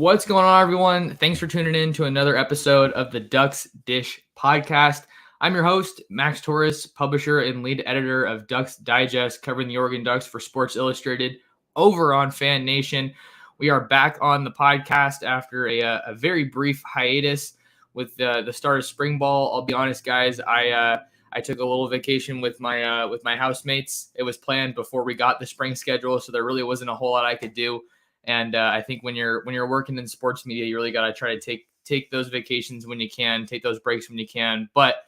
What's going on, everyone? Thanks for tuning in to another episode of the Ducks Dish podcast. I'm your host, Max Torres, publisher and lead editor of Ducks Digest, covering the Oregon Ducks for Sports Illustrated over on Fan Nation. We are back on the podcast after a very brief hiatus with the start of spring ball. I'll be honest, guys, I took a little vacation with my housemates. It was planned before we got the spring schedule, so there really wasn't a whole lot I could do. And I think when you're working in sports media, you really got to try to take those vacations when you can, take those breaks when you can. But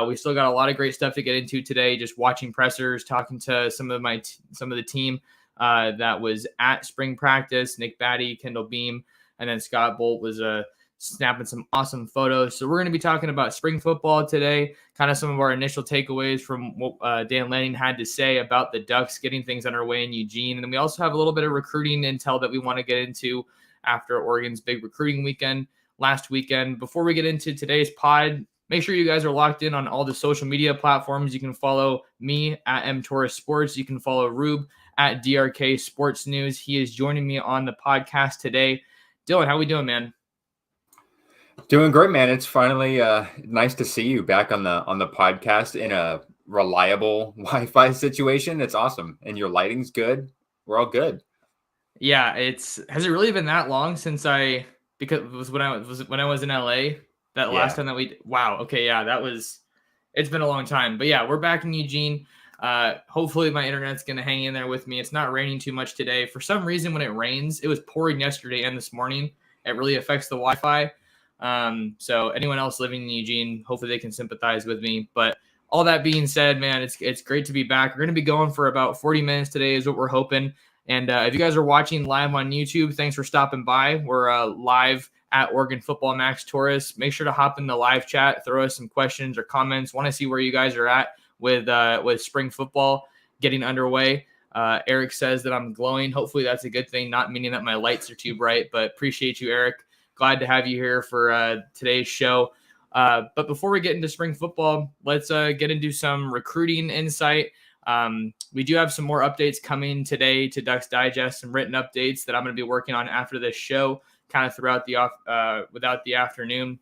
we still got a lot of great stuff to get into today. Just watching pressers, talking to some of the team that was at spring practice. Nick Batty, Kendall Beam, and then Scott Bolt was snapping some awesome photos. So we're going to be talking about spring football today, kind of some of our initial takeaways from what Dan Lanning had to say about the Ducks getting things underway in Eugene. And then we also have a little bit of recruiting intel that we want to get into after Oregon's big recruiting weekend last weekend. Before we get into today's pod, make sure you guys are locked in on all the social media platforms. You can follow me at mtorres sports. You can follow Rube at DRK Sports News. He is joining me on the podcast today. Dylan, how we doing, man? Doing great, man. It's finally nice to see you back on the podcast in a reliable Wi-Fi situation. It's awesome, and your lighting's good. We're all good. Yeah, has it really been that long since because it was when I was in LA that last time that wow, okay, yeah, it's been a long time. But yeah, we're back in Eugene. Hopefully my internet's gonna hang in there with me. It's not raining too much today. For some reason, when it rains, it was pouring yesterday and this morning. It really affects the Wi-Fi. So anyone else living in Eugene, hopefully they can sympathize with me. But all that being said, man, it's great to be back. We're going to be going for about 40 minutes today is what we're hoping. And if you guys are watching live on YouTube, thanks for stopping by. We're live at Oregon Football Max Torres. Make sure to hop in the live chat, throw us some questions or comments. Want to see where you guys are at with spring football getting underway. Eric says that I'm glowing. Hopefully that's a good thing, not meaning that my lights are too bright, but appreciate you, Eric. Glad to have you here for today's show. But before we get into spring football, let's get into some recruiting insight. We do have some more updates coming today to Ducks Digest, some written updates that I'm going to be working on after this show, kind of throughout the afternoon.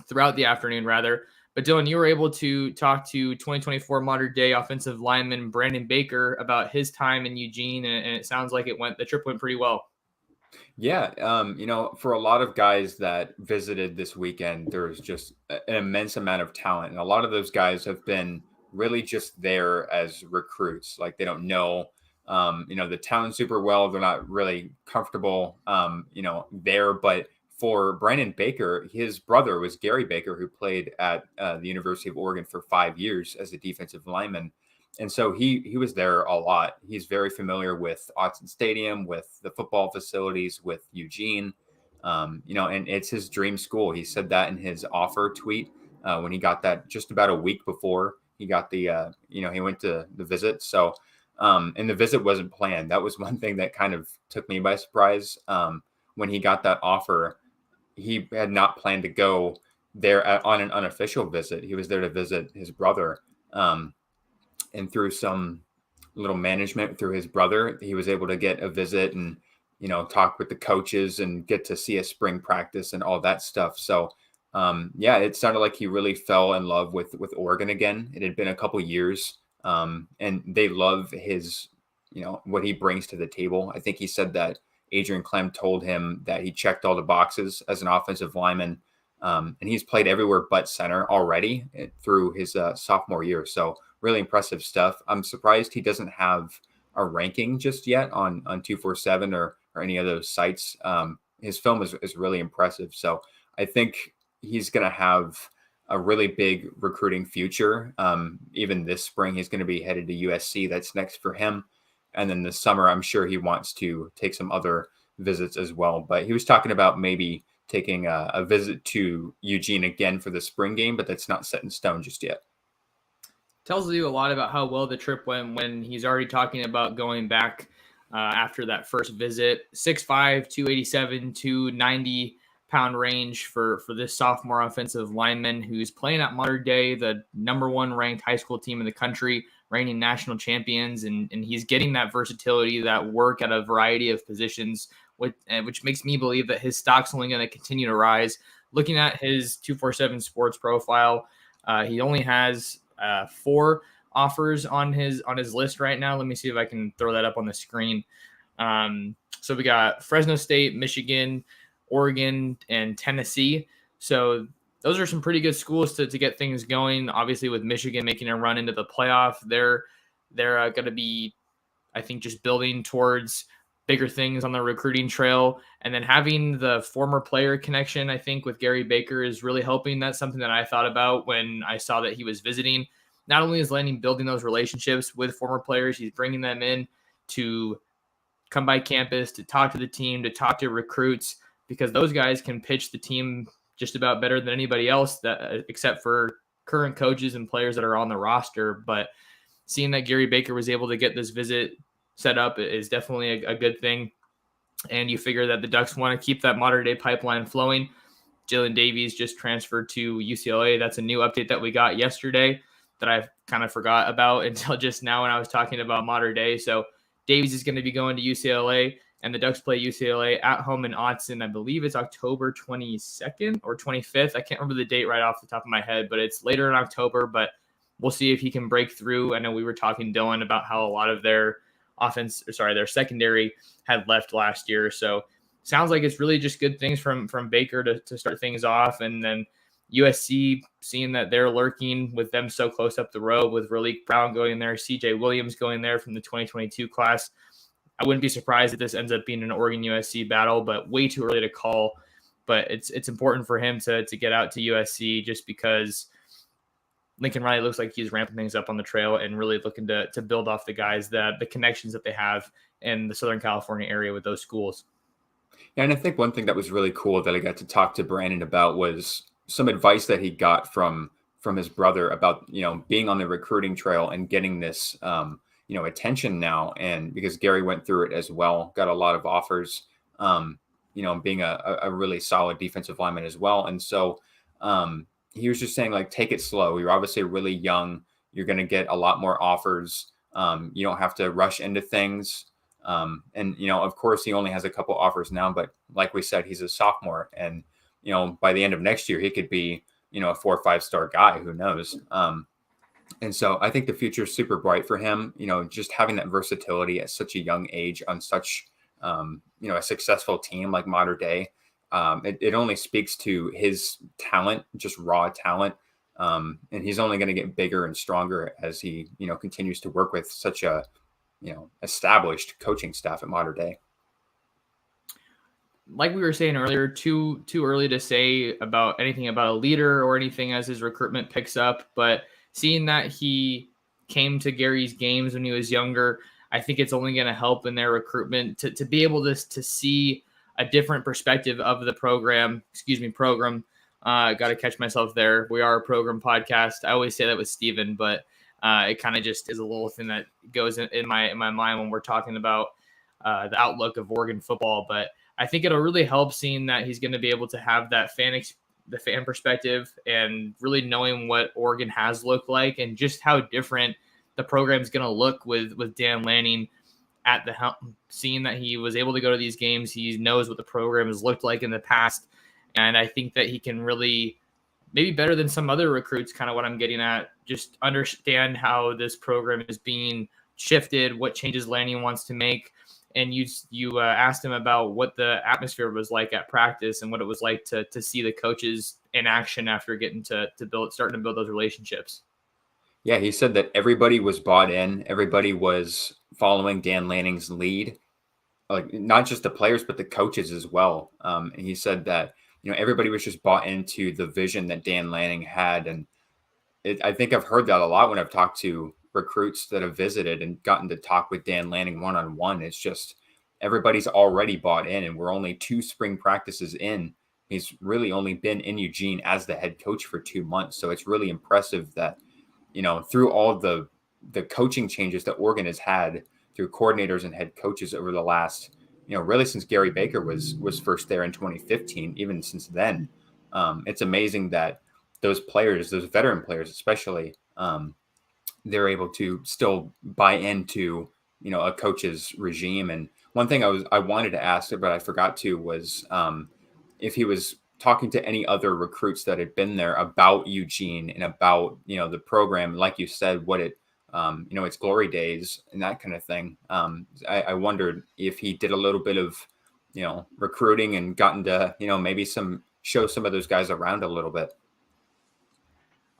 But Dylan, you were able to talk to 2024 modern day offensive lineman Brandon Baker about his time in Eugene, and it sounds like the trip went pretty well. Yeah, for a lot of guys that visited this weekend, there's just an immense amount of talent. And a lot of those guys have been really just there as recruits. Like they don't know, the town super well. They're not really comfortable, there. But for Brandon Baker, his brother was Gary Baker, who played at the University of Oregon for 5 years as a defensive lineman. And so he was there a lot. He's very familiar with Autzen Stadium, with the football facilities, with Eugene, and it's his dream school. He said that in his offer tweet when he got that just about a week before he got the, he went to the visit. So, and the visit wasn't planned. That was one thing that kind of took me by surprise. When he got that offer, he had not planned to go there on an unofficial visit. He was there to visit his brother. And through some little management through his brother, he was able to get a visit and, talk with the coaches and get to see a spring practice and all that stuff. So, it sounded like he really fell in love with Oregon again. It had been a couple years, and they love his, what he brings to the table. I think he said that Adrian Clem told him that he checked all the boxes as an offensive lineman, and he's played everywhere but center already through his sophomore year. So, really impressive stuff. I'm surprised he doesn't have a ranking just yet on 247 or any of those sites. His film is really impressive. So I think he's going to have a really big recruiting future. Even this spring, he's going to be headed to USC. That's next for him. And then this summer, I'm sure he wants to take some other visits as well. But he was talking about maybe taking a visit to Eugene again for the spring game, but that's not set in stone just yet. Tells you a lot about how well the trip went when he's already talking about going back after that first visit. 6'5", 287, 290-pound range for this sophomore offensive lineman who's playing at Modern Day, the number one ranked high school team in the country, reigning national champions, and he's getting that versatility, that work at a variety of positions, which makes me believe that his stock's only going to continue to rise. Looking at his 247 Sports profile, he only has 4 offers on his list right now. Let me see if I can throw that up on the screen. So we got Fresno State, Michigan, Oregon, and Tennessee. So those are some pretty good schools to get things going. Obviously, with Michigan making a run into the playoff, they're going to be, I think, just building towards bigger things on the recruiting trail. And then having the former player connection, I think, with Gary Baker is really helping. That's something that I thought about when I saw that he was visiting. Not only is Lanning building those relationships with former players, he's bringing them in to come by campus, to talk to the team, to talk to recruits, because those guys can pitch the team just about better than anybody else, that except for current coaches and players that are on the roster. But seeing that Gary Baker was able to get this visit set up is definitely a good thing. And you figure that the Ducks want to keep that modern day pipeline flowing. Jalen Davies just transferred to UCLA. That's a new update that we got yesterday that I kind of forgot about until just now when I was talking about modern day. So Davies is going to be going to UCLA, and the Ducks play UCLA at home in Autzen. I believe it's October 22nd or 25th. I can't remember the date right off the top of my head, but it's later in October. But we'll see if he can break through. I know we were talking, Dylan, about how a lot of their their secondary had left last year. So sounds like it's really just good things from Baker to start things off. And then USC, seeing that they're lurking with them so close up the road, with Raleek Brown going there, CJ Williams going there from the 2022 class. I wouldn't be surprised if this ends up being an Oregon USC battle, but way too early to call. But it's important for him to get out to USC just because Lincoln Riley looks like he's ramping things up on the trail and really looking to build off the guys, the connections that they have in the Southern California area with those schools. Yeah, and I think one thing that was really cool that I got to talk to Brandon about was some advice that he got from his brother about, being on the recruiting trail and getting this, attention now. And because Gary went through it as well, got a lot of offers, being a really solid defensive lineman as well. And so he was just saying, like, take it slow. You're obviously really young. You're going to get a lot more offers. You don't have to rush into things. And, of course, he only has a couple offers now, but like we said, he's a sophomore. And, by the end of next year, he could be, a 4 or 5 star guy. Who knows? And so I think the future is super bright for him, just having that versatility at such a young age on such, a successful team like Mater Dei. It only speaks to his talent, just raw talent. And he's only going to get bigger and stronger as he, continues to work with such a, established coaching staff at Mater Dei. Like we were saying earlier, too early to say about anything about a leader or anything as his recruitment picks up. But seeing that he came to Gary's games when he was younger, I think it's only going to help in their recruitment to be able to see a different perspective of the program. Got to catch myself there. We are a program podcast. I always say that with Steven, but it kind of just is a little thing that goes in my mind when we're talking about the outlook of Oregon football. But I think it'll really help seeing that he's going to be able to have that the fan perspective and really knowing what Oregon has looked like and just how different the program is going to look with Dan Lanning at the helm. Seeing that he was able to go to these games, he knows what the program has looked like in the past. And I think that he can really, maybe better than some other recruits, kind of what I'm getting at, just understand how this program is being shifted, what changes Lanning wants to make. And you asked him about what the atmosphere was like at practice and what it was like to see the coaches in action after getting starting to build those relationships. Yeah, he said that everybody was bought in. Everybody was following Dan Lanning's lead, like not just the players, but the coaches as well. And he said that, everybody was just bought into the vision that Dan Lanning had. And I think I've heard that a lot when I've talked to recruits that have visited and gotten to talk with Dan Lanning one-on-one. It's just everybody's already bought in, and we're only 2 spring practices in. He's really only been in Eugene as the head coach for 2 months. So it's really impressive that, through all the coaching changes that Oregon has had through coordinators and head coaches over the last, really since Gary Baker was first there in 2015, even since then, it's amazing that those players, those veteran players especially, they're able to still buy into, a coach's regime. And One thing I wanted to ask, but I forgot to, was if he was talking to any other recruits that had been there about Eugene and about, the program, like you said, what it, its glory days and that kind of thing. I wondered if he did a little bit of, recruiting and gotten to, maybe show some of those guys around a little bit.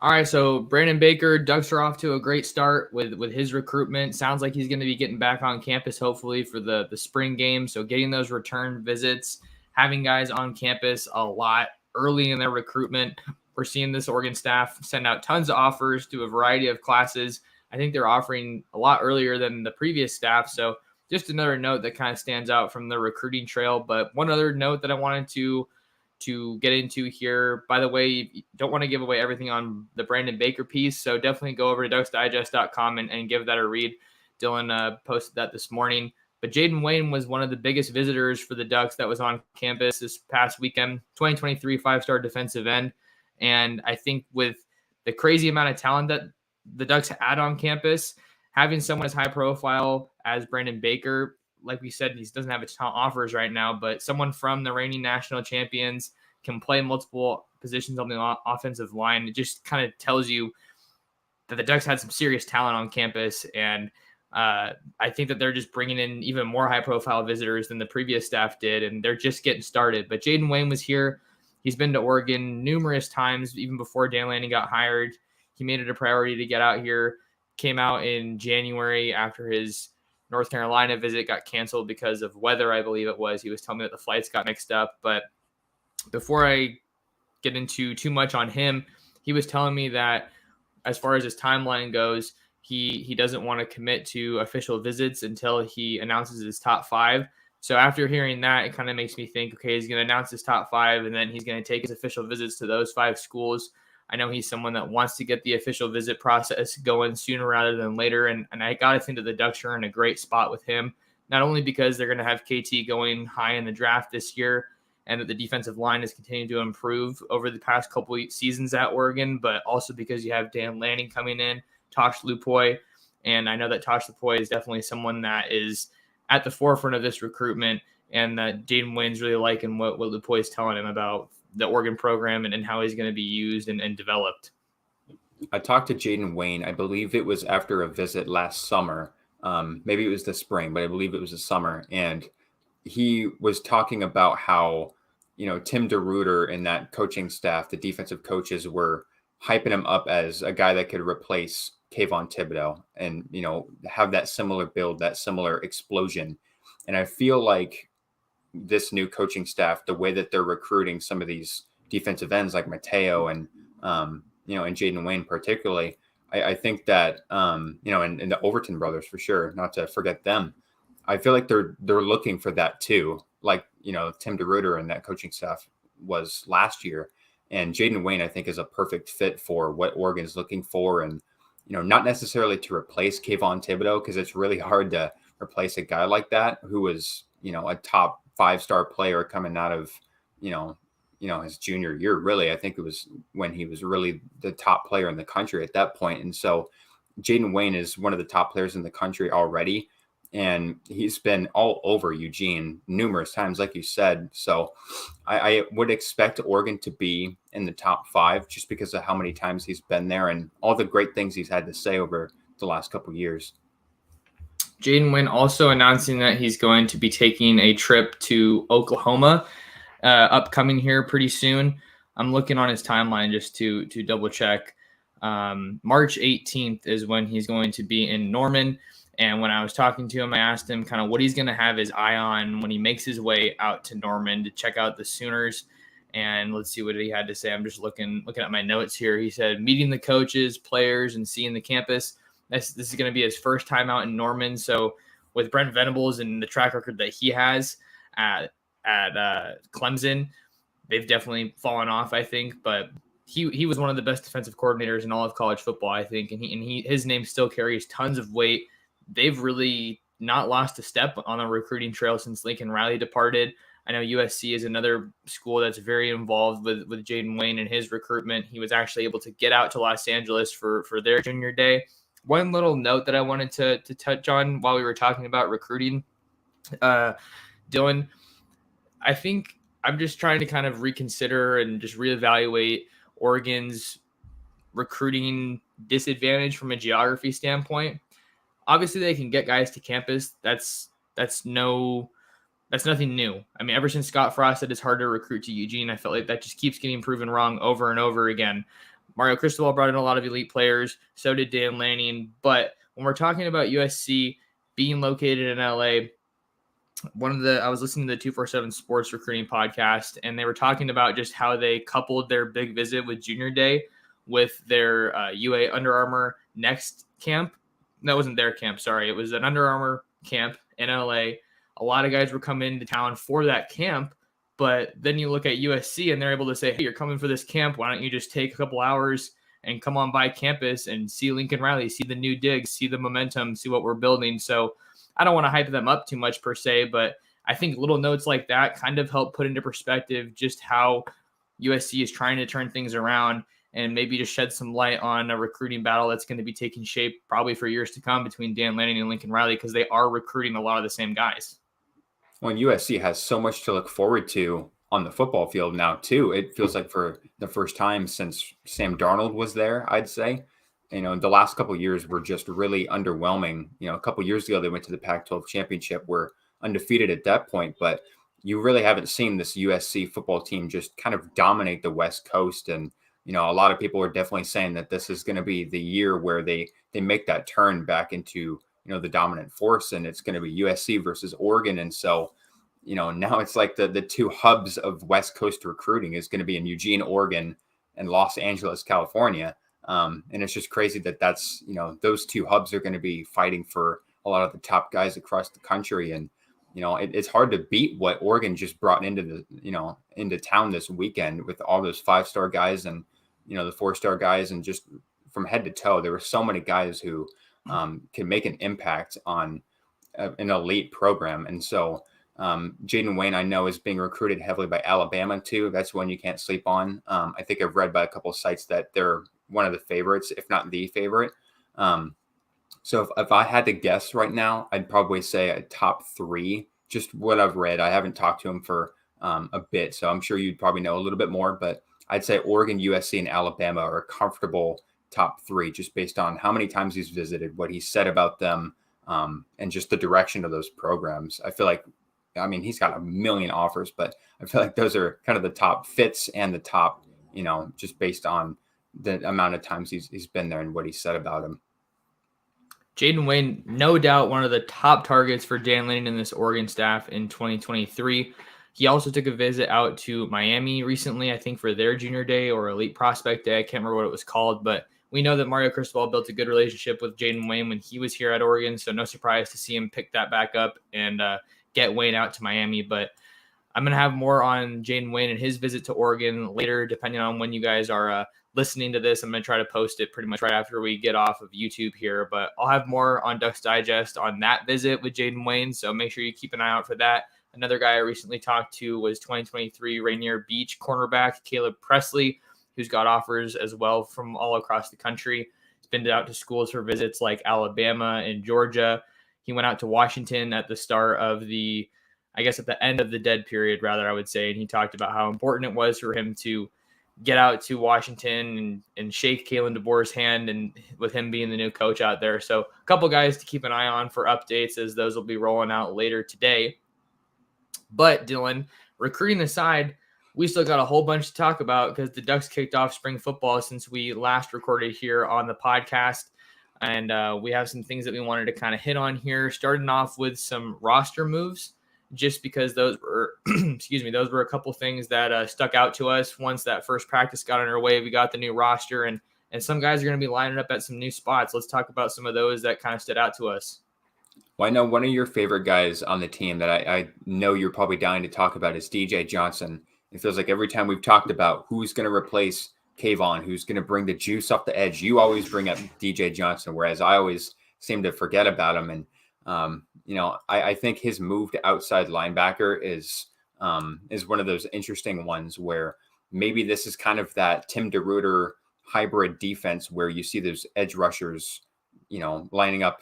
All right, so Brandon Baker, Ducks are off to a great start with his recruitment. Sounds like he's going to be getting back on campus hopefully for the spring game. So getting those return visits, having guys on campus a lot early in their recruitment. We're seeing this Oregon staff send out tons of offers to a variety of classes. I think they're offering a lot earlier than the previous staff. So just another note that kind of stands out from the recruiting trail. But one other note that I wanted to get into here. By the way, you don't want to give away everything on the Brandon Baker piece, so definitely go over to ducksdigest.com and give that a read. Dylan posted that this morning. But Jaden Wayne was one of the biggest visitors for the Ducks that was on campus this past weekend, 2023 five-star defensive end. And I think with the crazy amount of talent that the Ducks had on campus, having someone as high profile as Brandon Baker, like we said, he doesn't have a ton of offers right now, but someone from the reigning national champions can play multiple positions on the offensive line. It just kind of tells you that the Ducks had some serious talent on campus. And I think that they're just bringing in even more high-profile visitors than the previous staff did, and they're just getting started. But Jaden Wayne was here. He's been to Oregon numerous times, even before Dan Lanning got hired. He made it a priority to get out here. Came out in January after his North Carolina visit got canceled because of weather, I believe it was. He was telling me that the flights got mixed up. But before I get into too much on him, he was telling me that as far as his timeline goes, he doesn't want to commit to official visits until he announces his top 5. So after hearing that, it kind of makes me think, okay, he's going to announce his top 5, and then he's going to take his official visits to those 5 schools. I know he's someone that wants to get the official visit process going sooner rather than later. And I got to think that the Ducks are in a great spot with him, not only because they're going to have KT going high in the draft this year and that the defensive line has continued to improve over the past couple of seasons at Oregon, but also because you have Dan Lanning coming in, Tosh Lupoy. And I know that Tosh Lupoy is definitely someone that is at the forefront of this recruitment, and that Jaden Wayne's really liking what Lupoy is telling him about the Oregon program and how he's going to be used and developed. I talked to Jaden Wayne. I believe it was after a visit last summer. Maybe it was the spring, but I believe it was the summer. And he was talking about how, Tim DeRuyter and that coaching staff, the defensive coaches, were hyping him up as a guy that could replace Kayvon Thibodeau and, have that similar build, that similar explosion. And I feel like this new coaching staff, the way that they're recruiting some of these defensive ends like Mateo and, and Jaden Wayne particularly, I think that, and the Overton brothers for sure, not to forget them. I feel like they're looking for that too. Like, Tim DeRuyter and that coaching staff was last year. And Jaden Wayne, I think, is a perfect fit for what Oregon is looking for. And, not necessarily to replace Kayvon Thibodeau, because it's really hard to replace a guy like that who was, a top 5-star player coming out of, his junior year. Really, I think it was when he was really the top player in the country at that point. And so Jaden Wayne is one of the top players in the country already. And he's been all over Eugene numerous times, like you said. So I would expect Oregon to be in the top 5 just because of how many times he's been there and all the great things he's had to say over the last couple of years. Jaden Wayne also announcing that he's going to be taking a trip to Oklahoma upcoming here pretty soon. I'm looking on his timeline just to double check. March 18th is when he's going to be in Norman. And when I was talking to him, I asked him kind of what he's going to have his eye on when he makes his way out to Norman to check out the Sooners. And let's see what he had to say. I'm just looking at my notes here. He said, meeting the coaches, players, and seeing the campus. This is going to be his first time out in Norman. So with Brent Venables and the track record that he has at Clemson, they've definitely fallen off, I think. But he was one of the best defensive coordinators in all of college football, I think. And his name still carries tons of weight. They've really not lost a step on the recruiting trail since Lincoln Riley departed. I know USC is another school that's very involved with Jaden Wayne and his recruitment. He was actually able to get out to Los Angeles for their junior day. One little note that I wanted to touch on while we were talking about recruiting, Dylan, I think I'm just trying to kind of reconsider and just reevaluate Oregon's recruiting disadvantage from a geography standpoint. Obviously, they can get guys to campus. That's nothing new. I mean, ever since Scott Frost said it's hard to recruit to Eugene, I felt like that just keeps getting proven wrong over and over again. Mario Cristobal brought in a lot of elite players. So did Dan Lanning. But when we're talking about USC being located in LA, I was listening to the 247 Sports Recruiting podcast, and they were talking about just how they coupled their big visit with Junior Day with their UA Under Armour Next camp. That wasn't their camp, sorry. It was an Under Armour camp in LA. A lot of guys were coming to town for that camp, but then you look at USC and they're able to say, hey, you're coming for this camp. Why don't you just take a couple hours and come on by campus and see Lincoln Riley, see the new digs, see the momentum, see what we're building. So I don't want to hype them up too much per se, but I think little notes like that kind of help put into perspective just how USC is trying to turn things around and maybe just shed some light on a recruiting battle that's going to be taking shape probably for years to come between Dan Lanning and Lincoln Riley, because they are recruiting a lot of the same guys. Well, USC has so much to look forward to on the football field now, too. It feels like for the first time since Sam Darnold was there, I'd say. The last couple of years were just really underwhelming. A couple of years ago, they went to the Pac-12 championship, were undefeated at that point, but you really haven't seen this USC football team just kind of dominate the West Coast. And, a lot of people are definitely saying that this is going to be the year where they make that turn back into, the dominant force, and it's going to be USC versus Oregon. And so, now it's like the two hubs of West Coast recruiting is going to be in Eugene, Oregon, and Los Angeles, California. And it's just crazy that's, those two hubs are going to be fighting for a lot of the top guys across the country. And, it's hard to beat what Oregon just brought into into town this weekend with all those 5-star guys and, the 4-star guys, and just from head to toe, there were so many guys who can make an impact on an elite program. And so Jaden Wayne, I know, is being recruited heavily by Alabama too. That's one you can't sleep on. I think I've read by a couple of sites that they're one of the favorites, if not the favorite. So if I had to guess right now, I'd probably say a top 3, just what I've read. I haven't talked to him for a bit, so I'm sure you'd probably know a little bit more, but I'd say Oregon, USC, and Alabama are a comfortable top 3, just based on how many times he's visited, what he said about them, and just the direction of those programs. I feel like, he's got a million offers, but I feel like those are kind of the top fits and the top, just based on the amount of times he's been there and what he said about him. Jaden Wayne, no doubt one of the top targets for Dan Lanning and this Oregon staff in 2023. He also took a visit out to Miami recently, I think for their Junior Day or Elite Prospect Day. I can't remember what it was called, but we know that Mario Cristobal built a good relationship with Jaden Wayne when he was here at Oregon, so no surprise to see him pick that back up and get Wayne out to Miami. But I'm going to have more on Jaden Wayne and his visit to Oregon later, depending on when you guys are listening to this. I'm going to try to post it pretty much right after we get off of YouTube here, but I'll have more on Ducks Digest on that visit with Jaden Wayne, so make sure you keep an eye out for that. Another guy I recently talked to was 2023 Rainier Beach cornerback Caleb Presley, who's got offers as well from all across the country. He's been out to schools for visits like Alabama and Georgia. He went out to Washington at the start of at the end of the dead period, rather, I would say, and he talked about how important it was for him to get out to Washington and shake Kalen DeBoer's hand, and with him being the new coach out there. So a couple guys to keep an eye on for updates, as those will be rolling out later today. But Dylan, recruiting aside, we still got a whole bunch to talk about because the Ducks kicked off spring football since we last recorded here on the podcast. And we have some things that we wanted to kind of hit on here, starting off with some roster moves, just because those were, those were a couple things that stuck out to us. Once that first practice got underway, we got the new roster, and some guys are going to be lining up at some new spots. Let's talk about some of those that kind of stood out to us. Well, I know one of your favorite guys on the team that I know you're probably dying to talk about is DJ Johnson. It feels like every time we've talked about who's going to replace Kayvon, who's going to bring the juice off the edge, you always bring up DJ Johnson, whereas I always seem to forget about him. And, I think his move to outside linebacker is one of those interesting ones where maybe this is kind of that Tim DeRuyter hybrid defense where you see those edge rushers, lining up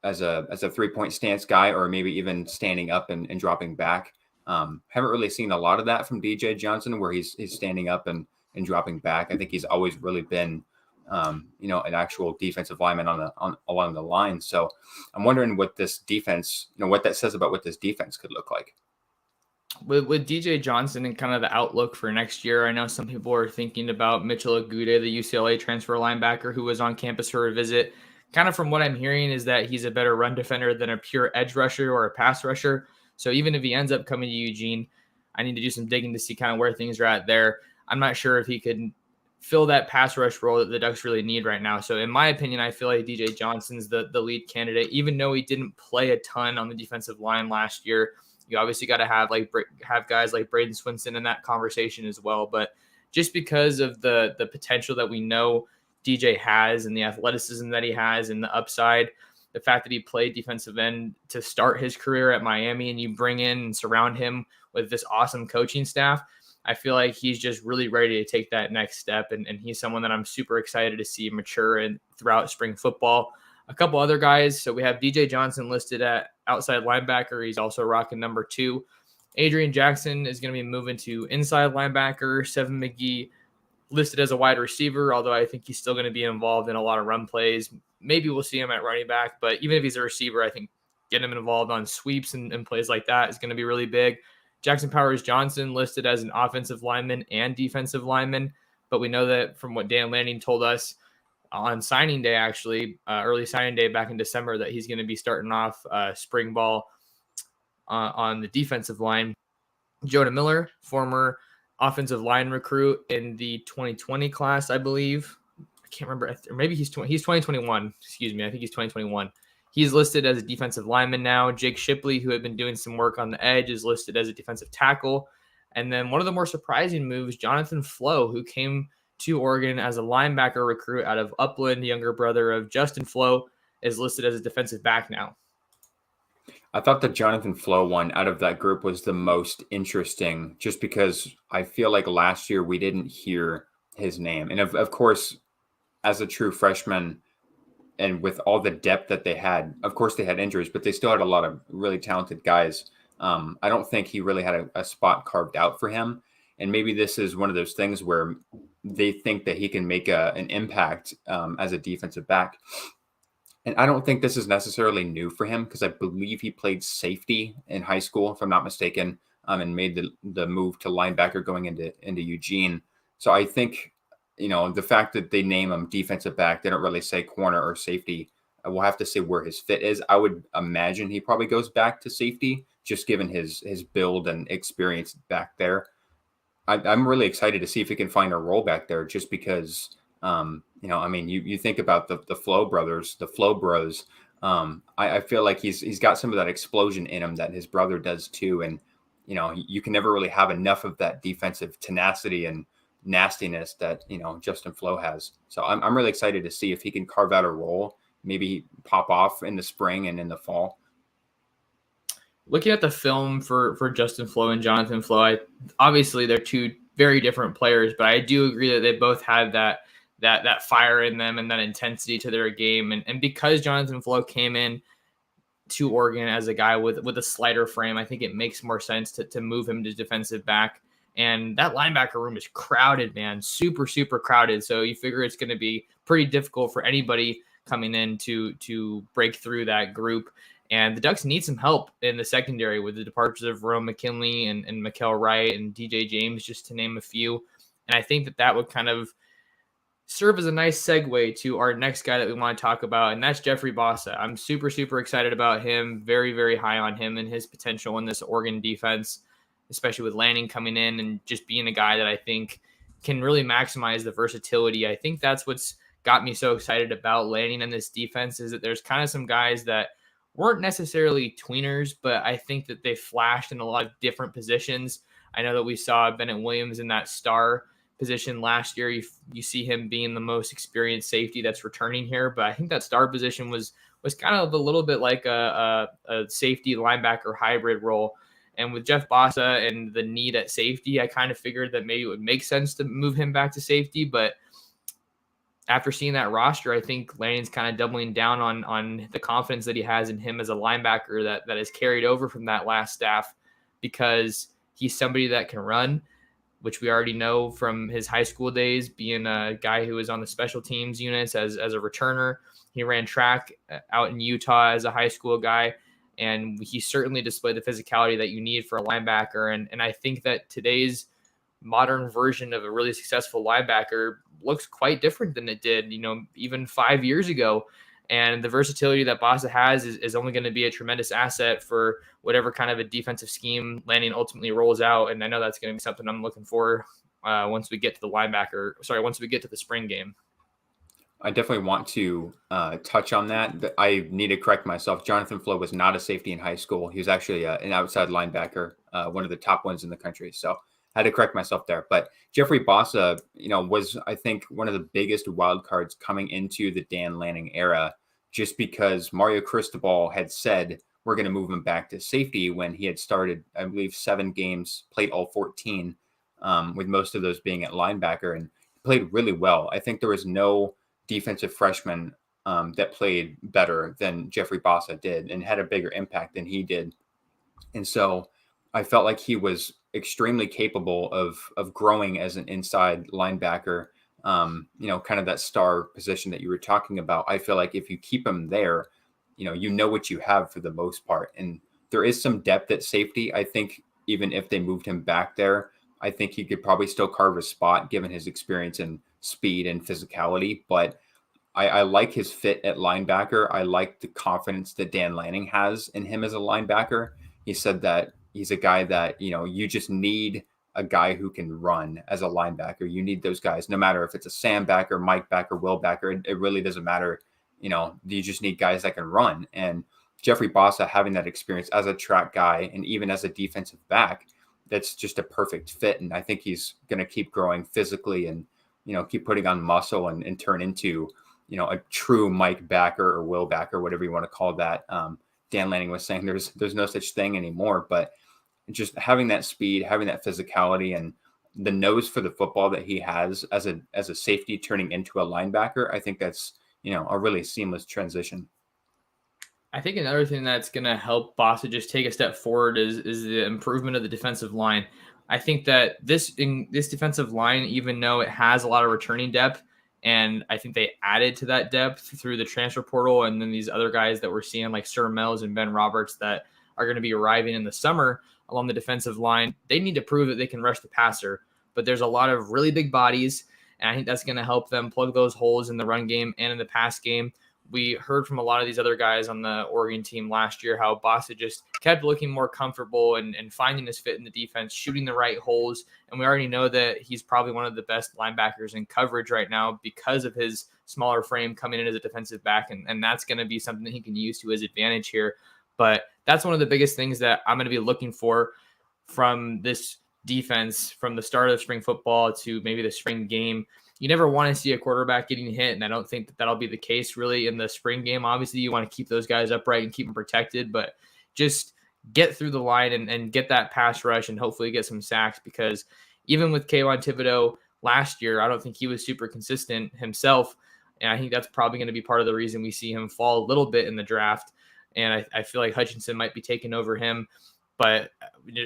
as a 3-point stance guy, or maybe even standing up and dropping back. Haven't really seen a lot of that from DJ Johnson, where he's standing up and dropping back. I think he's always really been, an actual defensive lineman along the line. So I'm wondering what this defense, what that says about what this defense could look like. With DJ Johnson and kind of the outlook for next year, I know some people are thinking about Mitchell Agude, the UCLA transfer linebacker who was on campus for a visit. Kind of from what I'm hearing is that he's a better run defender than a pure edge rusher or a pass rusher. So even if he ends up coming to Eugene, I need to do some digging to see kind of where things are at there. I'm not sure if he could fill that pass rush role that the Ducks really need right now. So in my opinion, I feel like DJ Johnson's the lead candidate, even though he didn't play a ton on the defensive line last year. You obviously got to have guys like Braden Swinson in that conversation as well. But just because of the potential that we know DJ has and the athleticism that he has and the upside, the fact that he played defensive end to start his career at Miami, and you bring in and surround him with this awesome coaching staff, I feel like he's just really ready to take that next step. And he's someone that I'm super excited to see mature and throughout spring football. A couple other guys. So we have DJ Johnson listed at outside linebacker. He's also rocking number 2. Adrian Jackson is going to be moving to inside linebacker. Seven McGee listed as a wide receiver, although I think he's still going to be involved in a lot of run plays. Maybe we'll see him at running back, but even if he's a receiver, I think getting him involved on sweeps and plays like that is going to be really big. Jackson Powers Johnson listed as an offensive lineman and defensive lineman, but we know that from what Dan Lanning told us on signing day, actually, early signing day back in December, that he's going to be starting off spring ball on the defensive line. Jonah Miller, former offensive line recruit in the 2020 class, I believe. I can't remember. Or maybe he's 2021. Excuse me. I think he's 2021. He's listed as a defensive lineman now. Jake Shipley, who had been doing some work on the edge, is listed as a defensive tackle. And then one of the more surprising moves, Jonathan Flo, who came to Oregon as a linebacker recruit out of Upland, younger brother of Justin Flo, is listed as a defensive back now. I thought the Jonathan Flo one out of that group was the most interesting, just because I feel like last year we didn't hear his name. And of course, as a true freshman and with all the depth that they had, of course they had injuries, but they still had a lot of really talented guys. I don't think he really had a spot carved out for him. And maybe this is one of those things where they think that he can make an impact as a defensive back. And I don't think this is necessarily new for him, because I believe he played safety in high school, if I'm not mistaken, and made the move to linebacker going into Eugene. So I think, the fact that they name him defensive back, they don't really say corner or safety. We'll have to see where his fit is. I would imagine he probably goes back to safety, just given his build and experience back there. I'm really excited to see if he can find a role back there, just because, you think about the Flo brothers, the Flo bros. I feel like he's got some of that explosion in him that his brother does too. And, you can never really have enough of that defensive tenacity and nastiness that, Justin Flo has. So I'm really excited to see if he can carve out a role, maybe pop off in the spring and in the fall. Looking at the film for Justin Flo and Jonathan Flo, obviously they're two very different players, but I do agree that they both have that fire in them and that intensity to their game. And because Jonathan Flo came in to Oregon as a guy with a slighter frame, I think it makes more sense to move him to defensive back. And that linebacker room is crowded, man, super, super crowded. So you figure it's going to be pretty difficult for anybody coming in to break through that group. And the Ducks need some help in the secondary with the departures of Rome McKinley and Mikael Wright and DJ James, just to name a few. And I think that would kind of serve as a nice segue to our next guy that we want to talk about, and that's Jeffrey Bossa. I'm super, super excited about him, very, very high on him and his potential in this Oregon defense, especially with Lanning coming in and just being a guy that I think can really maximize the versatility. I think that's what's got me so excited about Lanning in this defense, is that there's kind of some guys that weren't necessarily tweeners, but I think that they flashed in a lot of different positions. I know that we saw Bennett Williams in that star position last year. You see him being the most experienced safety that's returning here, but I think that star position was kind of a little bit like a safety linebacker hybrid role. And with Jeff Bossa and the need at safety, I kind of figured that maybe it would make sense to move him back to safety, but after seeing that roster, I think Lanning's kind of doubling down on the confidence that he has in him as a linebacker that is carried over from that last staff, because he's somebody that can run, which we already know from his high school days, being a guy who was on the special teams units as a returner. He ran track out in Utah as a high school guy, and he certainly displayed the physicality that you need for a linebacker. And I think that today's modern version of a really successful linebacker looks quite different than it did, even 5 years ago. And the versatility that Bossa has is only going to be a tremendous asset for whatever kind of a defensive scheme Lanning ultimately rolls out. And I know that's going to be something I'm looking for once we get to once we get to the spring game. I definitely want to touch on that. I need to correct myself. Jonathan Flo was not a safety in high school. He was actually an outside linebacker, one of the top ones in the country. So I had to correct myself there. But Jeffrey Bossa, was, I think, one of the biggest wild cards coming into the Dan Lanning era, just because Mario Cristobal had said, we're going to move him back to safety when he had started, I believe, 7 games, played all 14, with most of those being at linebacker, and played really well. I think there was no defensive freshman that played better than Jeffrey Bossa did and had a bigger impact than he did. And so I felt like he was extremely capable of growing as an inside linebacker, kind of that star position that you were talking about. I feel like if you keep him there, you know what you have for the most part. And there is some depth at safety. I think even if they moved him back there, I think he could probably still carve a spot given his experience and speed and physicality. But I like his fit at linebacker. I like the confidence that Dan Lanning has in him as a linebacker. He said that he's a guy that, you just need a guy who can run as a linebacker. You need those guys, no matter if it's a Sam backer, Mike backer, Will backer. It really doesn't matter. You just need guys that can run. And Jeffrey Bossa having that experience as a track guy and even as a defensive back, that's just a perfect fit. And I think he's going to keep growing physically and, keep putting on muscle and turn into, a true Mike backer or Will backer, whatever you want to call that. Dan Lanning was saying there's no such thing anymore, but just having that speed, having that physicality, and the nose for the football that he has as a safety turning into a linebacker, I think that's, a really seamless transition. I think another thing that's going to help Bossa just take a step forward is the improvement of the defensive line. I think that this defensive line, even though it has a lot of returning depth, and I think they added to that depth through the transfer portal, and then these other guys that we're seeing like Sir Mells and Ben Roberts that are going to be arriving in the summer along the defensive line, they need to prove that they can rush the passer. But there's a lot of really big bodies, and I think that's going to help them plug those holes in the run game and in the pass game. We heard from a lot of these other guys on the Oregon team last year how Bossa just kept looking more comfortable and finding his fit in the defense, shooting the right holes. And we already know that he's probably one of the best linebackers in coverage right now because of his smaller frame coming in as a defensive back. And that's going to be something that he can use to his advantage here. But that's one of the biggest things that I'm going to be looking for from this defense from the start of spring football to maybe the spring game. You never want to see a quarterback getting hit, and I don't think that'll be the case really in the spring game. Obviously, you want to keep those guys upright and keep them protected, but just get through the line and get that pass rush and hopefully get some sacks, because even with Kayvon Thibodeau last year, I don't think he was super consistent himself, and I think that's probably going to be part of the reason we see him fall a little bit in the draft, and I feel like Hutchinson might be taking over him. But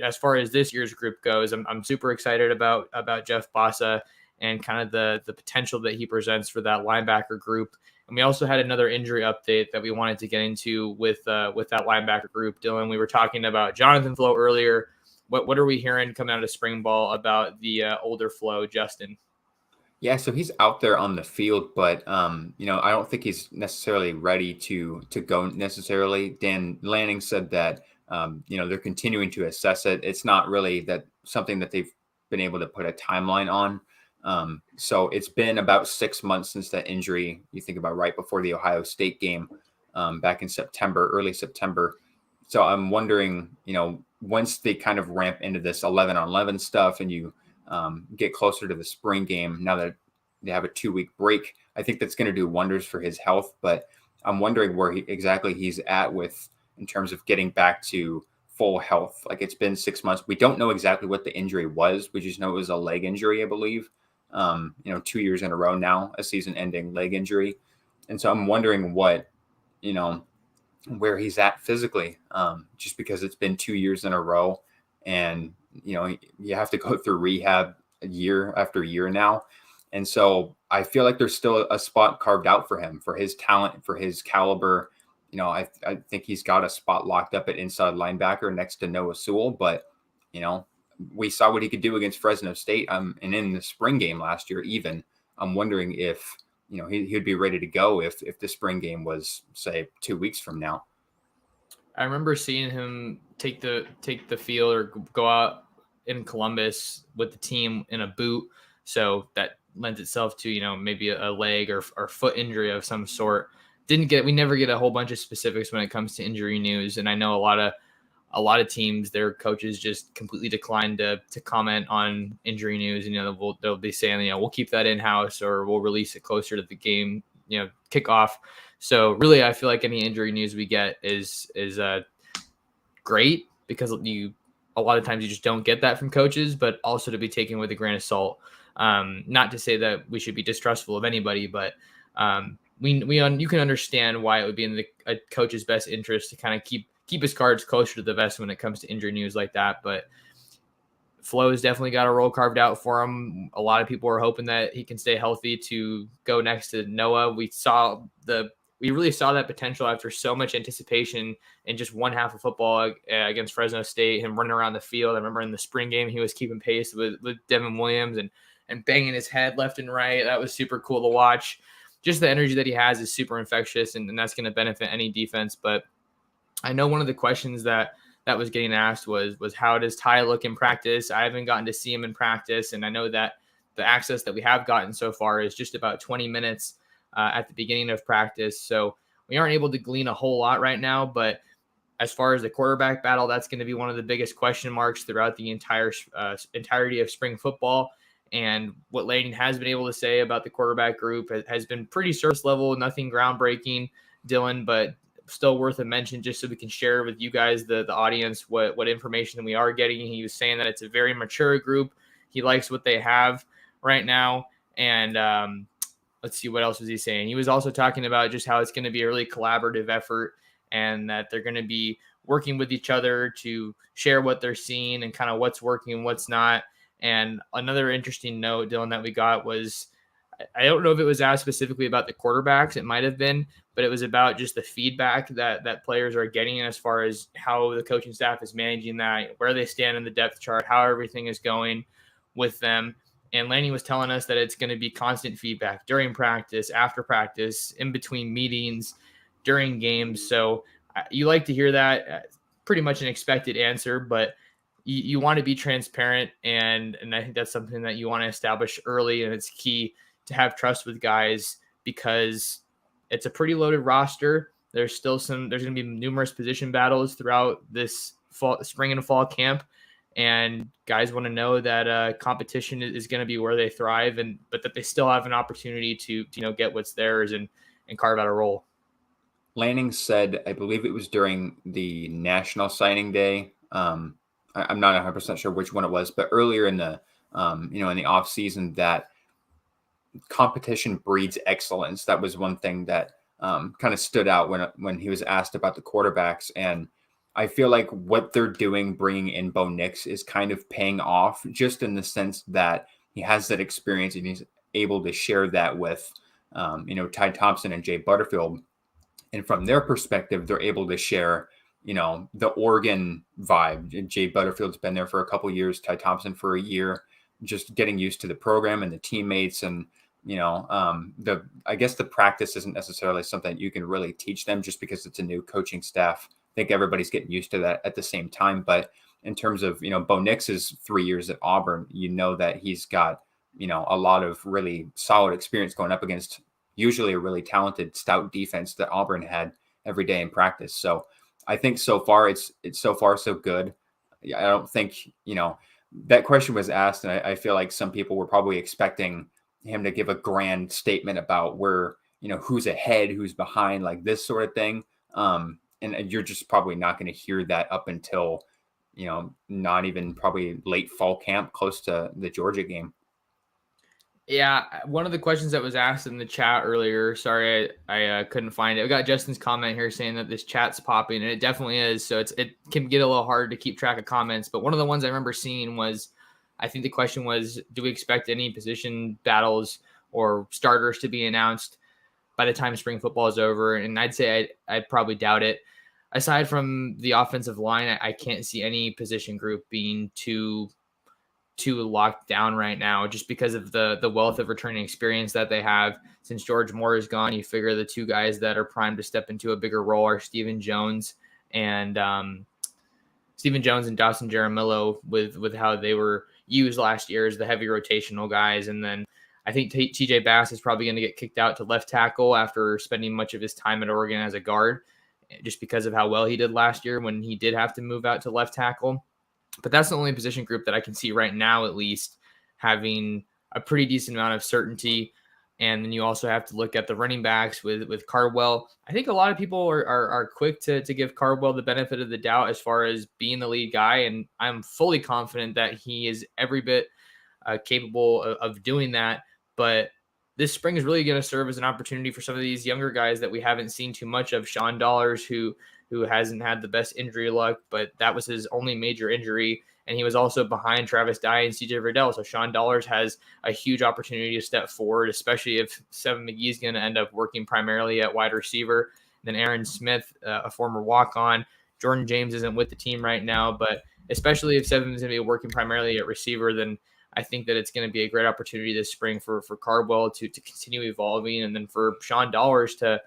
as far as this year's group goes, I'm super excited about Jeff Bossa and kind of the potential that he presents for that linebacker group. And we also had another injury update that we wanted to get into with that linebacker group. Dylan, we were talking about Jonathan Flo earlier. What are we hearing coming out of spring ball about the older Flo, Justin? Yeah, so he's out there on the field, but I don't think he's necessarily ready to go necessarily. Dan Lanning said that they're continuing to assess it. It's not really that something that they've been able to put a timeline on. So it's been about 6 months since that injury. You think about right before the Ohio State game, back in early September. So I'm wondering, once they kind of ramp into this 11-on-11 stuff and you get closer to the spring game, now that they have a 2-week break, I think that's going to do wonders for his health. But I'm wondering where exactly he's at in terms of getting back to full health. Like, it's been 6 months. We don't know exactly what the injury was. We just know it was a leg injury, I believe. 2 years in a row now, a season-ending leg injury. And so I'm wondering where he's at physically, just because it's been 2 years in a row, and you have to go through rehab year after year now. And so I feel like there's still a spot carved out for him, for his talent, for his caliber. I think he's got a spot locked up at inside linebacker next to Noah Sewell, but we saw what he could do against Fresno State, and in the spring game last year even. I'm wondering if he'd be ready to go if the spring game was, say, 2 weeks from now. I remember seeing him take the field or go out in Columbus with the team in a boot, so that lends itself to maybe a leg or foot injury of some sort. We never get a whole bunch of specifics when it comes to injury news, and I know a lot of teams, their coaches just completely decline to comment on injury news. They'll be saying, we'll keep that in-house, or we'll release it closer to the game, kickoff. So really, I feel like any injury news we get is great, because a lot of times you just don't get that from coaches, but also to be taken with a grain of salt. Not to say that we should be distrustful of anybody, but you can understand why it would be in a coach's best interest to kind of keep his cards closer to the vest when it comes to injury news like that. But Flo's definitely got a role carved out for him. A lot of people are hoping that he can stay healthy to go next to Noah. We really saw that potential after so much anticipation in just one half of football against Fresno State, him running around the field. I remember in the spring game, he was keeping pace with Devin Williams and banging his head left and right. That was super cool to watch. Just the energy that he has is super infectious, and that's going to benefit any defense. But I know one of the questions that was getting asked was how does Ty look in practice? I haven't gotten to see him in practice, and I know that the access that we have gotten so far is just about 20 minutes at the beginning of practice. So we aren't able to glean a whole lot right now, but as far as the quarterback battle, that's going to be one of the biggest question marks throughout the entirety of spring football. And what Lanning has been able to say about the quarterback group has been pretty surface level, nothing groundbreaking, Dylan, but still worth a mention just so we can share with you guys, the audience, what information we are getting. He was saying that it's a very mature group. He likes what they have right now. And let's see, what else was he saying? He was also talking about just how it's going to be a really collaborative effort, and that they're going to be working with each other to share what they're seeing and kind of what's working and what's not. And another interesting note, Dylan, that we got was, I don't know if it was asked specifically about the quarterbacks. It might have been, but it was about just the feedback that players are getting as far as how the coaching staff is managing that, where they stand in the depth chart, how everything is going with them. And Lanning was telling us that it's going to be constant feedback during practice, after practice, in between meetings, during games. So you like to hear that. Pretty much an expected answer, but you want to be transparent. And I think that's something that you want to establish early. And it's key to have trust with guys, because it's a pretty loaded roster. There's going to be numerous position battles throughout this spring and fall camp. And guys want to know that competition is going to be where they thrive, but that they still have an opportunity to get what's theirs and carve out a role. Lanning said, I believe it was during the National Signing Day. I'm not 100% sure which one it was, but earlier in the in the off season, that competition breeds excellence. That was one thing that kind of stood out when he was asked about the quarterbacks. And I feel like what they're doing, bringing in Bo Nix, is kind of paying off, just in the sense that he has that experience and he's able to share that with, Ty Thompson and Jay Butterfield. And from their perspective, they're able to share, the Oregon vibe. Jay Butterfield's been there for a couple of years, Ty Thompson for a year, just getting used to the program and the teammates. And, I guess the practice isn't necessarily something you can really teach them, just because it's a new coaching staff. I think everybody's getting used to that at the same time. But in terms of, Bo Nix is 3 years at Auburn, that he's got, a lot of really solid experience going up against usually a really talented, stout defense that Auburn had every day in practice. So I think so far it's so far so good. I don't think, that question was asked, and I feel like some people were probably expecting him to give a grand statement about where, who's ahead, who's behind, like this sort of thing. And you're just probably not going to hear that up until, not even probably late fall camp, close to the Georgia game. Yeah, one of the questions that was asked in the chat earlier, sorry, I couldn't find it. We got Justin's comment here saying that this chat's popping, and it definitely is. So it can get a little hard to keep track of comments. But one of the ones I remember seeing was, I think the question was, do we expect any position battles or starters to be announced by the time spring football is over? And I'd say I'd probably doubt it. Aside from the offensive line, I can't see any position group being too locked down right now, just because of the wealth of returning experience that they have. Since George Moore is gone, you figure the two guys that are primed to step into a bigger role are Stephen Jones and Dawson Jaramillo, with how they were used last year as the heavy rotational guys. And then I think TJ Bass is probably going to get kicked out to left tackle after spending much of his time at Oregon as a guard, just because of how well he did last year when he did have to move out to left tackle. But that's the only position group that I can see right now, at least, having a pretty decent amount of certainty. And then you also have to look at the running backs with Cardwell. I think a lot of people are quick to give Cardwell the benefit of the doubt as far as being the lead guy. And I'm fully confident that he is every bit capable of doing that. But this spring is really going to serve as an opportunity for some of these younger guys that we haven't seen too much of. Sean Dollars, who hasn't had the best injury luck, but that was his only major injury. And he was also behind Travis Dye and CJ Verdell. So Sean Dollars has a huge opportunity to step forward, especially if Seven McGee is going to end up working primarily at wide receiver. And then Aaron Smith, a former walk-on. Jordan James isn't with the team right now, but especially if Seven is going to be working primarily at receiver, then I think that it's going to be a great opportunity this spring for Cardwell to continue evolving, and then for Sean Dollars to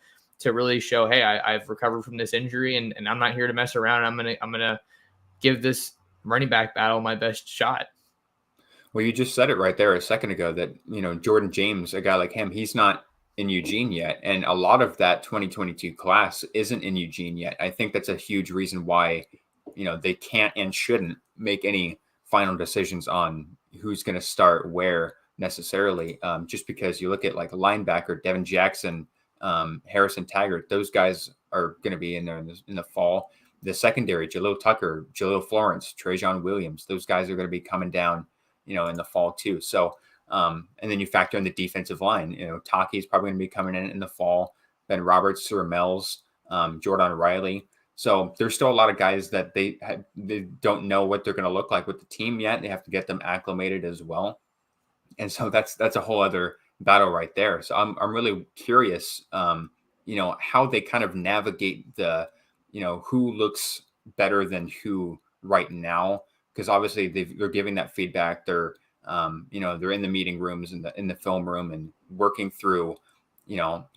really show, hey, I've recovered from this injury, and I'm not here to mess around. I'm gonna give this running back battle my best shot. Well, you just said it right there a second ago that, Jordan James, a guy like him, he's not in Eugene yet. And a lot of that 2022 class isn't in Eugene yet. I think that's a huge reason why, they can't and shouldn't make any final decisions on who's going to start where necessarily. Just because you look at like a linebacker, Devin Jackson, Harrison Taggart, those guys are going to be in there in the fall. The secondary, Jaleel Tucker, Jaleel Florence, Trajan Williams, those guys are going to be coming down, in the fall too. So, and then you factor in the defensive line. Taki is probably going to be coming in the fall. Ben Roberts, Ramels, Jordan Riley. So there's still a lot of guys that they don't know what they're going to look like with the team yet. They have to get them acclimated as well. And so that's a whole other battle right there. So I'm really curious, how they kind of navigate the, who looks better than who right now. Because obviously they're giving that feedback. They're, they're in the meeting rooms and in the film room and working through,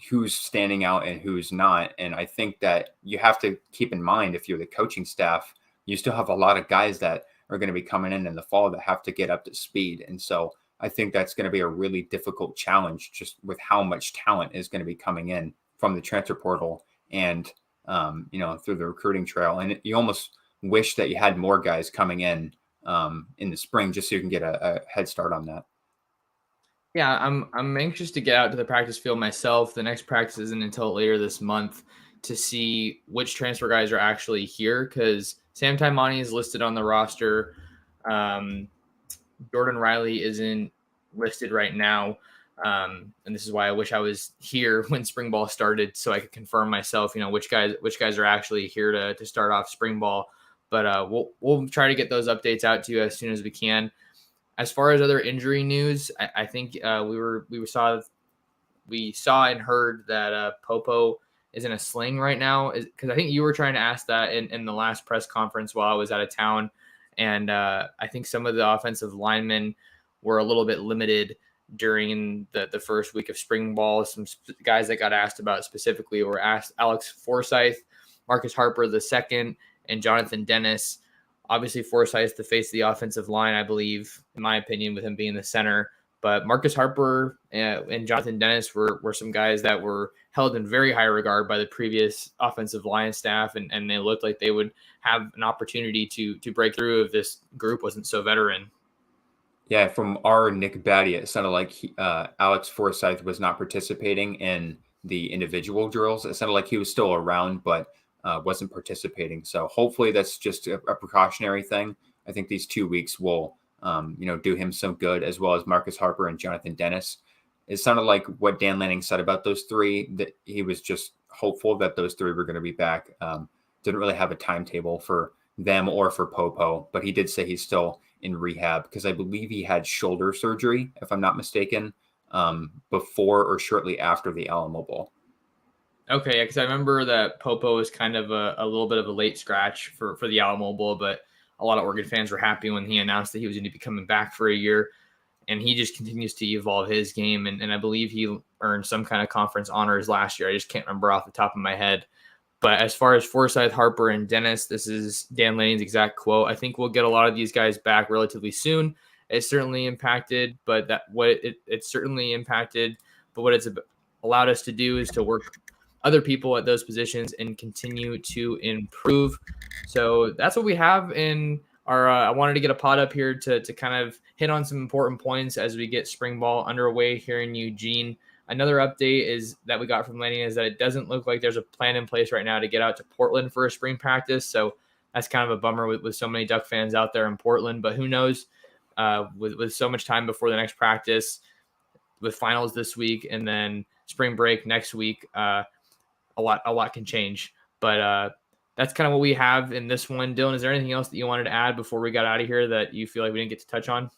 who's standing out and who's not. And I think that you have to keep in mind, if you're the coaching staff, you still have a lot of guys that are going to be coming in the fall that have to get up to speed. And so I think that's going to be a really difficult challenge, just with how much talent is going to be coming in from the transfer portal and, through the recruiting trail. And you almost wish that you had more guys coming in the spring, just so you can get a head start on that. Yeah, I'm anxious to get out to the practice field myself. The next practice isn't until later this month to see which transfer guys are actually here, because Sam Taimani is listed on the roster. Jordan Riley isn't listed right now. And this is why I wish I was here when spring ball started, so I could confirm myself, which guys are actually here to start off spring ball. But we'll try to get those updates out to you as soon as we can. As far as other injury news, I think we saw and heard that Popo is in a sling right now, because I think you were trying to ask that in the last press conference while I was out of town. And I think some of the offensive linemen were a little bit limited during the first week of spring ball. Some guys that got asked about specifically were Alex Forsyth, Marcus Harper II, and Jonathan Dennis. Obviously, Forsyth to face the offensive line, I believe, in my opinion, with him being the center. But Marcus Harper and Jonathan Dennis were some guys that were held in very high regard by the previous offensive line staff, and they looked like they would have an opportunity to break through if this group wasn't so veteran. Yeah, from our Nick Batty, it sounded like Alex Forsyth was not participating in the individual drills. It sounded like he was still around, but wasn't participating. So hopefully that's just a precautionary thing. I think these 2 weeks will do him some good, as well as Marcus Harper and Jonathan Dennis. It sounded like what Dan Lanning said about those three, that he was just hopeful that those three were going to be back. Didn't really have a timetable for them or for Popo, but he did say he's still in rehab because I believe he had shoulder surgery, if I'm not mistaken, before or shortly after the Alamo Bowl. Okay, because I remember that Popo was kind of a little bit of a late scratch for the Alamo Bowl, but a lot of Oregon fans were happy when he announced that he was going to be coming back for a year, and he just continues to evolve his game, and I believe he earned some kind of conference honors last year. I just can't remember off the top of my head. But as far as Forsyth, Harper, and Dennis, this is Dan Lanning's exact quote. I think we'll get a lot of these guys back relatively soon. It's certainly impacted, but it's certainly impacted. But what it's allowed us to do is to work other people at those positions and continue to improve. So that's what we have in our. I wanted to get a pod up here to kind of hit on some important points as we get spring ball underway here in Eugene. Another update is that we got from Lanning is that it doesn't look like there's a plan in place right now to get out to Portland for a spring practice. So that's kind of a bummer with so many Duck fans out there in Portland. But who knows? With so much time before the next practice, with finals this week and then spring break next week, a lot can change. But that's kind of what we have in this one. Dylan, is there anything else that you wanted to add before we got out of here that you feel like we didn't get to touch on?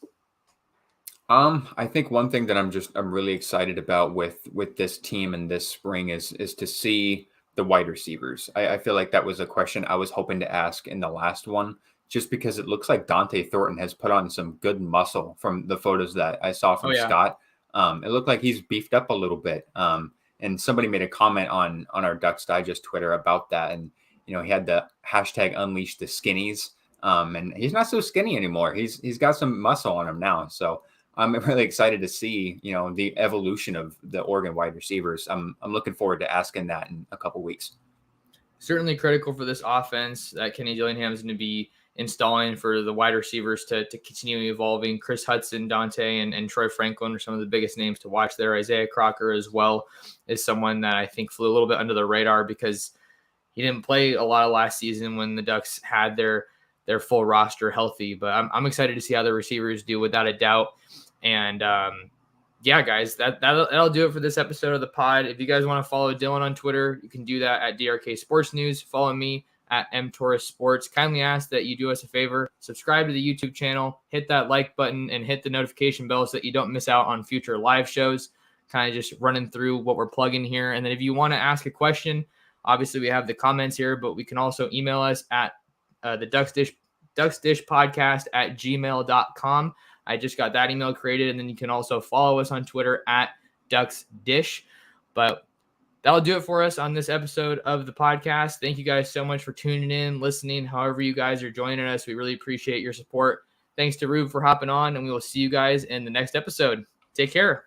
I think one thing that I'm really excited about with this team and this spring is to see the wide receivers. I feel like that was a question I was hoping to ask in the last one, just because it looks like Dante Thornton has put on some good muscle from the photos that I saw from Scott. It looked like he's beefed up a little bit. And somebody made a comment on our Ducks Digest Twitter about that. And, he had the hashtag unleash the skinnies. And he's not so skinny anymore. He's got some muscle on him now. So I'm really excited to see, the evolution of the Oregon wide receivers. I'm looking forward to asking that in a couple weeks. Certainly critical for this offense that Kenny Dillingham is going to be installing for the wide receivers to continue evolving. Chris Hudson, Dante, and Troy Franklin are some of the biggest names to watch there. Isaiah Crocker as well is someone that I think flew a little bit under the radar because he didn't play a lot of last season when the Ducks had their full roster healthy. But I'm excited to see how the receivers do without a doubt. And guys, that'll do it for this episode of the pod. If you guys want to follow Dylan on Twitter, you can do that at DRK Sports News. Follow me at mtorres sports. Kindly ask that you do us a favor, subscribe to the YouTube channel, hit that like button, and hit the notification bell so that you don't miss out on future live shows. Kind of just running through what we're plugging here. And then if you want to ask a question, obviously we have the comments here, but we can also email us at the ducksdishpodcast@gmail.com. I just got that email created, and then you can also follow us on Twitter at DucksDish. But that'll do it for us on this episode of the podcast. Thank you guys so much for tuning in, listening, however you guys are joining us. We really appreciate your support. Thanks to Rube for hopping on, and we will see you guys in the next episode. Take care.